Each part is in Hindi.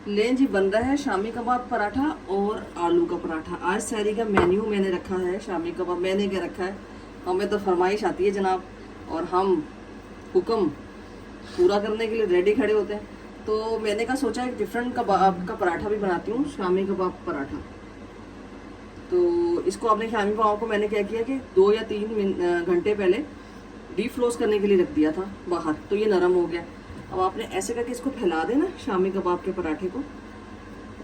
लें जी, बन रहा है शामी कबाब पराठा और आलू का पराठा। आज सहरी का मेन्यू मैंने रखा है शामी कबाब। मैंने क्या रखा है, हमें तो फरमाइश आती है जनाब, और हम हुक्म पूरा करने के लिए रेडी खड़े होते हैं। तो मैंने कहा सोचा एक डिफरेंट कबाब का पराठा भी बनाती हूँ, शामी कबाब पराठा। तो इसको अपने शामी कबाब को मैंने क्या किया कि 2 या 3 घंटे पहले डीफ्रोस्ट करने के लिए रख दिया था बाहर, तो ये नरम हो गया। अब आपने ऐसे करके इसको फैला देना शामी कबाब के पराठे को,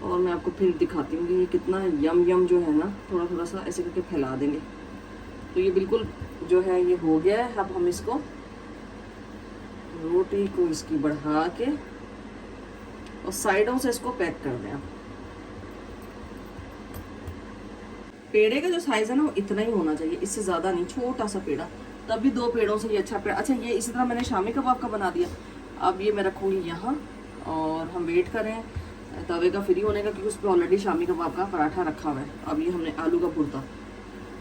और मैं आपको फिर दिखाती हूँ कि ये कितना यम यम जो है ना, थोड़ा थोड़ा सा ऐसे करके फैला देंगे। तो ये बिल्कुल जो है ये हो गया है। अब हम इसको रोटी को इसकी बढ़ा के और साइडों से इसको पैक कर दें। आप पेड़े का जो साइज है ना वो इतना ही होना चाहिए, इससे ज़्यादा नहीं, छोटा सा पेड़ा, तभी 2 पेड़ों से ये अच्छा पेड़ा। अच्छा, ये इसी तरह मैंने शामी कबाब का बना दिया। अब ये मैं रखूँगी यहाँ, और हम वेट करें तवे का फ्री होने का, क्योंकि उस पर ऑलरेडी शामी कबाब का पराठा रखा हुआ है। अब ये हमने आलू का भुर्ता,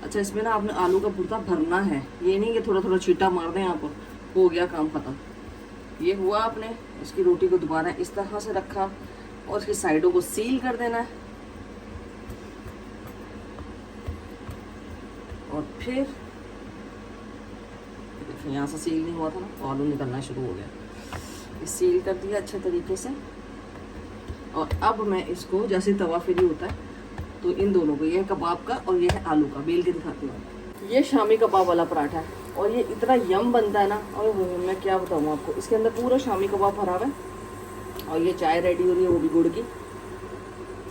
अच्छा इसमें ना आपने आलू का भुर्ता भरना है, ये नहीं कि थोड़ा थोड़ा छींटा मार दें आप, हो गया काम ख़त्म। ये हुआ, आपने इसकी रोटी को दोबारा इस तरह से रखा और इसकी साइडों को सील कर देना है। और फिर देखिए यहाँ से सील नहीं हुआ था ना, तो आलू निकलना शुरू हो गया। सील कर दिया अच्छे तरीके से। और अब मैं इसको जैसे तवा फ्री होता है, तो इन दोनों को, ये है कबाब का और ये है आलू का, बेल के दिखाती हूँ। ये शामी कबाब वाला पराठा है और ये इतना यम बनता है ना, और मैं क्या बताऊँ आपको, इसके अंदर पूरा शामी कबाब भरा हुआ है। और ये चाय रेडी हो रही है, वो भी गुड़ की।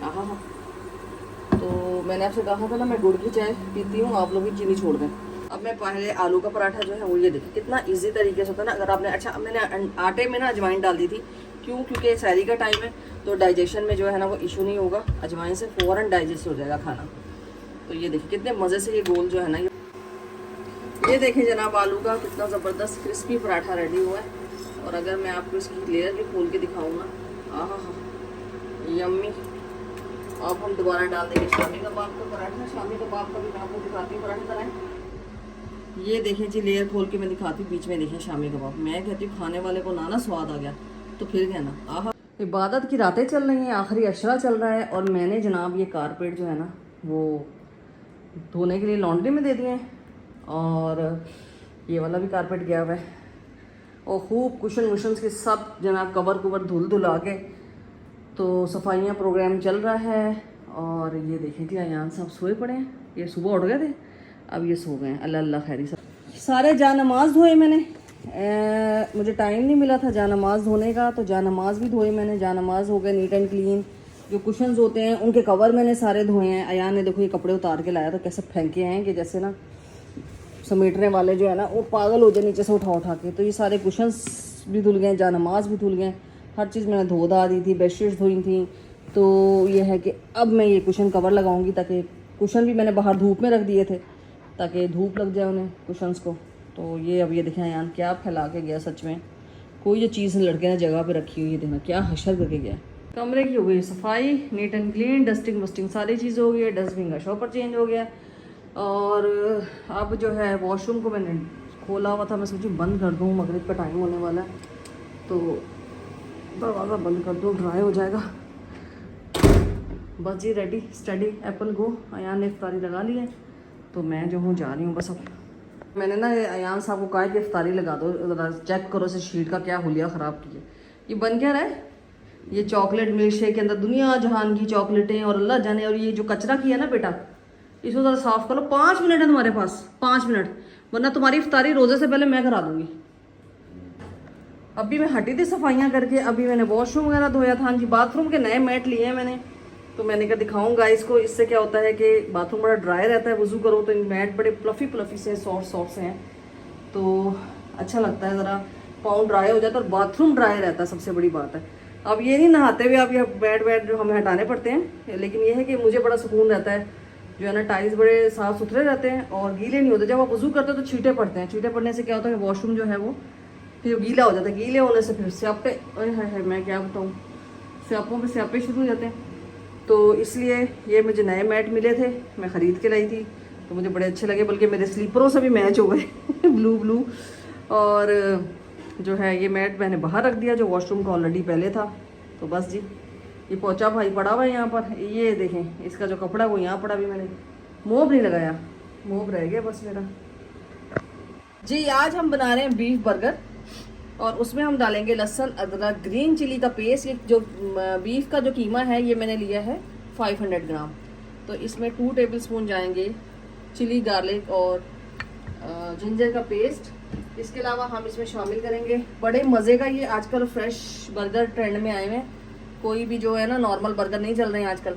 हाँ, तो मैंने आपसे कहा था ना मैं गुड़ की चाय पीती हूँ, आप लोग भी चीनी छोड़ दें। अब मैं पहले आलू का पराठा जो है वो ये देखिए कितना इजी तरीके से होता है ना। अगर आपने, अच्छा मैंने आटे में ना अजवाइन डाल दी थी, क्यों, क्योंकि सहरी का टाइम है, तो डाइजेशन में जो है ना वो इशू नहीं होगा, अजवाइन से फ़ौरन डाइजेस्ट हो जाएगा खाना। तो ये देखिए कितने मज़े से ये गोल जो है ना, ये देखें जनाब, आलू का कितना ज़बरदस्त क्रिस्पी पराठा रेडी हुआ है। और अगर मैं आपको इसकी लेयर भी खोल के दिखाऊँ ना, हाँ, यम्मी। अब हम दोबारा डाल देंगे शामी कबाब का पराठा। शामी कबाब का भी मैं आपको दिखाती हूँ पराठे तरह। ये देखें जी, लेयर खोल के मैं दिखाती हूँ, बीच में देखें शामी कबाब। मैं कहती हूँ खाने वाले को ना स्वाद आ गया तो फिर कहना आहा। इबादत की रातें चल रही हैं, आखिरी अशरा चल रहा है, और मैंने जनाब ये कारपेट जो है ना वो धोने के लिए लॉन्ड्री में दे दिए हैं, और ये वाला भी कारपेट गया हुआ है, और खूब कुशन वुशन के सब जनाब कवर कुवर धुल धुला के, तो सफाइयाँ प्रोग्राम चल रहा है। और ये देखें जी, अयान साहब सोए पड़े हैं, ये सुबह उठ गए थे, अब ये सो गए हैं। अल्लाह अल्लाह खैरी सब। सारे जा नमाज धोए मैंने, मुझे टाइम नहीं मिला था जा नमाज धोने का, तो जा नमाज भी धोए मैंने। जा नमाज हो गए नीट एंड क्लीन। जो कुशन्स होते हैं उनके कवर मैंने सारे धोए हैं। अयान ने देखो ये कपड़े उतार के लाया, तो कैसे फेंके हैं कि जैसे ना समेटने वाले जो है ना वो पागल हो जाए नीचे से उठा उठा के। तो ये सारे कुशन्स भी धुल गए, जा नमाज भी धुल गए, हर चीज़ मैंने धो दा दी थी, बेडशीट्स धोई थी। तो ये है कि अब मैं ये कुशन कवर लगाऊंगी, ताकि कुशन भी मैंने बाहर धूप में रख दिए थे ताकि धूप लग जाए उन्हें कुशन्स को। तो ये अब ये देखें यार क्या फैला के गया, सच में कोई जो चीज़ लड़के ने जगह पे रखी हुई है, देखना क्या हशर करके गया। कमरे की हो गई सफाई, नीट एंड क्लीन, डस्टिंग वस्टिंग सारी चीज़ हो गई है, डस्टबिन का शॉपर चेंज हो गया। और अब जो है वॉशरूम को मैंने खोला हुआ था, मैं सोची बंद कर दूँ, मगरिब का टाइम होने वाला है, तो दरवाज़ा बंद कर दो, ड्राई हो जाएगा। बस जी रेडी स्टडी एप्पल गो। अयान ने इफ्तारी लगा ली है, तो मैं जो हूँ जा रही हूँ बस। अब मैंने ना अयान साहब को कहा कि इफ्तारी लगा दो, ज़रा चेक करो इस शीट का क्या हुलिया ख़राब की है। ये बन क्या रहा है, ये चॉकलेट मिल्क शेक के अंदर दुनिया जहान की चॉकलेटें और अल्लाह जाने, और ये जो कचरा किया ना बेटा, इसको ज़रा साफ़ करो। 5 मिनट है तुम्हारे पास, 5 मिनट, वरना तुम्हारी इफ्तारी रोज़े से पहले मैं करा दूँगी। अभी मैं हटी थी सफाइयाँ करके, अभी मैंने वॉशरूम वगैरह धोया था। हाँ जी, बाथरूम के नए मैट लिए हैं मैंने, तो मैंने कहा दिखाऊंगा इसको। इससे क्या होता है कि बाथरूम बड़ा ड्राई रहता है, वज़ू करो तो इन मैट बड़े फ्लफ़ी फ्लफ़ी से सॉफ्ट से हैं, तो अच्छा लगता है, ज़रा पाँव ड्राई हो जाता है और बाथरूम ड्राई रहता है, सबसे बड़ी बात है। अब ये नहीं नहाते हुए अब ये बेड वेड जो हमें हटाने पड़ते हैं, लेकिन ये है कि मुझे बड़ा सुकून रहता है, जो है ना टाइल्स बड़े साफ़ सुथरे रहते हैं और गीले नहीं होते। जब आप वज़ू करते हो तो छींटे पड़ते हैं, छींटे पड़ने से क्या होता है कि वॉशरूम जो है वो फिर गीला हो जाता है, गीले होने से फिर स्यापे, है मैं क्या बताऊँ, स्यापों पे स्यापे शुरू हो जाते हैं। तो इसलिए ये मुझे नए मैट मिले थे, मैं ख़रीद के लाई थी, तो मुझे बड़े अच्छे लगे, बल्कि मेरे स्लीपरों से भी मैच हो गए ब्लू। और जो है ये मैट मैंने बाहर रख दिया, जो वॉशरूम का ऑलरेडी पहले था। तो बस जी ये पोचा भाई पड़ा हुआ है यहाँ पर, ये देखें इसका जो कपड़ा वो यहाँ पड़ा, भी मैंने मोब नहीं लगाया, मोब रह गया बस मेरा। जी आज हम बना रहे हैं बीफ बर्गर और उसमें हम डालेंगे लहसुन अदरक ग्रीन चिली का पेस्ट। ये जो बीफ का जो कीमा है ये मैंने लिया है 500 ग्राम। तो इसमें 2 टेबलस्पून जाएंगे चिली गार्लिक और जिंजर का पेस्ट। इसके अलावा हम इसमें शामिल करेंगे, बड़े मज़े का ये आजकल फ्रेश बर्गर ट्रेंड में आए हुए हैं, कोई भी जो है ना नॉर्मल बर्गर नहीं चल रहे हैं आजकल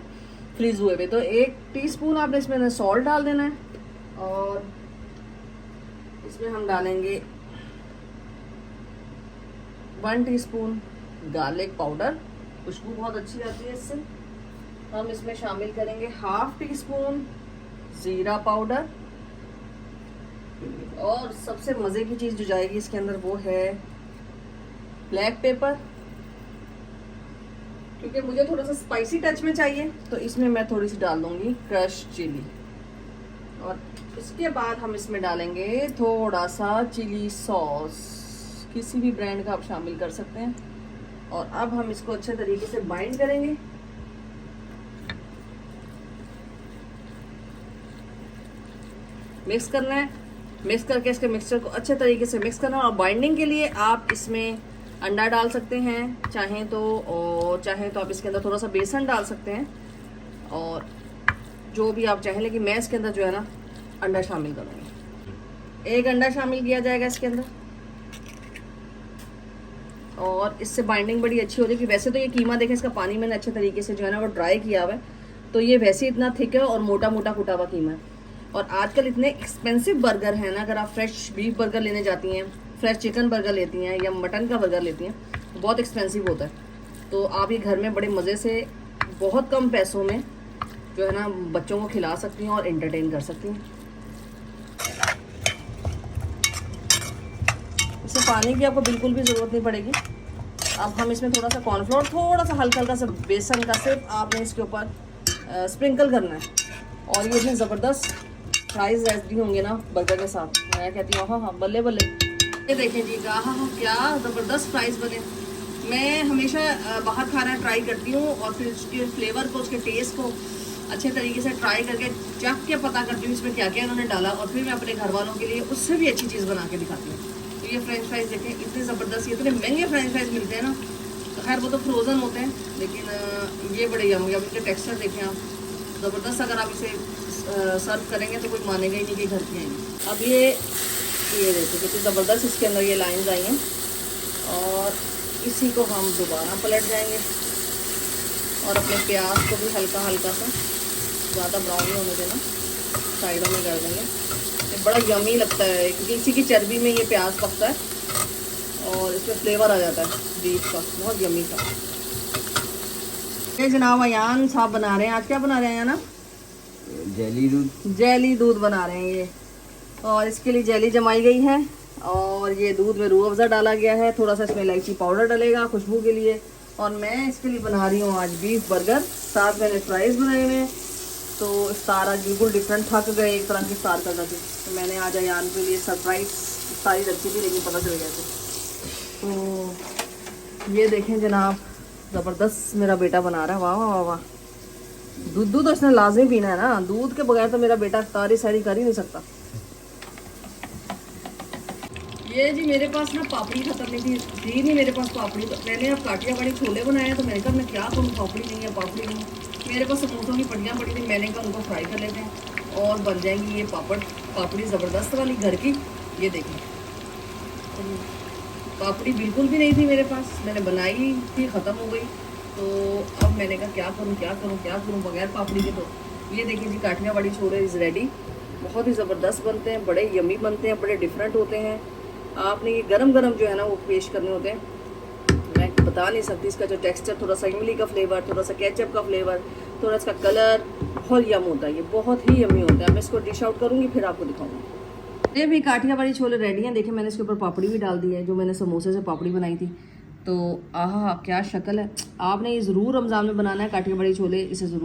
फ्रीज हुए हुए। तो 1 टीस्पून आपने इसमें सॉल्ट डाल देना है और इसमें हम डालेंगे 1 टीस्पून गार्लिक पाउडर, खुशबू बहुत अच्छी आती है इससे। हम इसमें शामिल करेंगे 1/2 टीस्पून जीरा पाउडर और सबसे मज़े की चीज़ जो जाएगी इसके अंदर वो है ब्लैक पेपर, क्योंकि मुझे थोड़ा सा स्पाइसी टच में चाहिए तो इसमें मैं थोड़ी सी डाल दूंगी क्रश चिली। और इसके बाद हम इसमें डालेंगे थोड़ा सा चिली सॉस, किसी भी ब्रांड का आप शामिल कर सकते हैं। और अब हम इसको अच्छे तरीके से बाइंड करेंगे। मिक्स करना है, मिक्स करके इसके मिक्सचर को अच्छे तरीके से मिक्स करना है। और बाइंडिंग के लिए आप इसमें अंडा डाल सकते हैं चाहें तो, और चाहें तो आप इसके अंदर थोड़ा सा बेसन डाल सकते हैं और जो भी आप चाहें, लेकिन मैं इसके अंदर जो है ना अंडा शामिल करूँगी। 1 अंडा शामिल किया जाएगा इसके अंदर और इससे बाइंडिंग बड़ी अच्छी हो रही है। कि वैसे तो ये कीमा देखें, इसका पानी मैंने अच्छे तरीके से जो है ना वो ड्राई किया हुआ है, तो ये वैसे इतना थिक है और मोटा मोटा कुटा हुआ कीमा है। और आजकल इतने एक्सपेंसिव बर्गर है ना, अगर आप फ्रेश बीफ बर्गर लेने जाती हैं, फ्रेश चिकन बर्गर लेती हैं या मटन का बर्गर लेती हैं, तो बहुत एक्सपेंसिव होता है। तो आप ये घर में बड़े मज़े से बहुत कम पैसों में जो है ना बच्चों को खिला सकती हैं और एंटरटेन कर सकती हैं। इसमें पानी की आपको बिल्कुल भी ज़रूरत नहीं पड़ेगी। अब हम इसमें थोड़ा सा कॉर्नफ्लोर, थोड़ा सा हल्का हल्का सा बेसन का सिर्फ आपने इसके ऊपर स्प्रिंकल करना है। और ये इतने ज़बरदस्त फ्राइज रेडी होंगे ना बर्गर के साथ, मैं कहती हूँ हाँ हाँ बल्ले बल्ले। ये देखें जी, हाँ हाँ क्या ज़बरदस्त फ्राइज बने। मैं हमेशा बाहर खाना ट्राई करती हूँ और फिर उसके फ्लेवर को, उसके टेस्ट को अच्छे तरीके से ट्राई करके चख के पता करती हूँ इसमें क्या क्या इन्होंने डाला, और फिर मैं अपने घर वालों के लिए उससे भी अच्छी चीज़ बना के दिखाती हूँ। तो ये फ्रेंच फ्राइज देखें, इतने ज़बरदस्त, ये इतने महंगे फ्रेंच फ्राइज मिलते हैं ना, तो खैर वो तो फ्रोज़न होते हैं, लेकिन ये बड़े यम्मी। अब इनके टेक्सचर देखें आप, ज़बरदस्त। अगर आप इसे सर्व करेंगे तो कोई मानेगा ही नहीं कि घर की आएंगी। अब ये देखिए कितनी ज़बरदस्त इसके अंदर ये लाइंस आई हैं और इसी को हम दोबारा पलट जाएंगे और अपने प्याज को भी हल्का हल्का सा, ज़्यादा ब्राउन नहीं होने देना, साइडों में कर देंगे। ये बड़ा यमी लगता है क्योंकि इसी की चर्बी में ये प्याज पकता है और इसमें फ्लेवर आ जाता है बीफ का, बहुत यमी का। ये जनाब अयान साहब बना रहे हैं, आज क्या बना रहे हैं ना, जेली दूध बना रहे हैं ये। और इसके लिए जेली जमाई गई है और ये दूध में रूह अफ़ज़ा डाला गया है, थोड़ा सा इसमें इलायची पाउडर डलेगा खुशबू के लिए। और मैं इसके लिए बना रही हूँ आज बीफ बर्गर, साथ मैंने फ्राइज़ बनाए हुए हैं। तो इफ्तार आज बिल्कुल डिफरेंट, थक गए एक तरह की इफ्तार करना थी, तो मैंने आज अयान के लिए सरप्राइज़ इफ्तारी रखी थी, लेकिन पता चल गया था। तो ये देखें जनाब, ज़बरदस्त मेरा बेटा बना रहा है, वाह वाह वाह। दूध तो इसने लाजमी पीना है ना, दूध के बगैर तो मेरा बेटा इफ्तारी सारी कर ही नहीं सकता। ये जी मेरे पास ना पापड़ी खत्म नहीं थी नहीं मेरे पास पापड़ी, तो मैंने अब काठियावाड़ी छोले बनाए, तो मैंने कहा मैं क्या करूँ, पापड़ी नहीं है, पापड़ी नहीं। मेरे पास समोसों की पट्टियाँ पड़ी थी, मैंने कहा उनको फ्राई कर लेते हैं और बन जाएंगी ये पापड़ी ज़बरदस्त वाली घर की। ये देखें, पापड़ी बिल्कुल भी नहीं थी मेरे पास, मैंने बनाई थी, ख़त्म हो गई। तो अब मैंने कहा क्या करूँ बगैर पापड़ी के। तो ये देखिए जी, काठियावाड़ी छोले इज़ रेडी। बहुत ही ज़बरदस्त बनते हैं, बड़े यमी बनते हैं, बड़े डिफरेंट होते हैं। आपने ये गरम गरम जो है ना वो पेश करने होते हैं, मैं बता नहीं सकती। इसका जो टेक्सचर, थोड़ा सा इमली का फ्लेवर, थोड़ा सा केचप का फ्लेवर, थोड़ा इसका कलर, बहुत यम होता है, ये बहुत ही यमी होता है। मैं इसको डिश आउट करूँगी फिर आपको दिखाऊँगी। ये भी काठियावाड़ी छोले रेडी हैं। देखिए मैंने इसके ऊपर पापड़ी भी डाल दी है, जो मैंने समोसे से पापड़ी बनाई थी। तो आहा क्या शक्ल है। आपने ये ज़रूर रमज़ान में बनाना है काठियावाड़ी छोले, इसे ज़रूर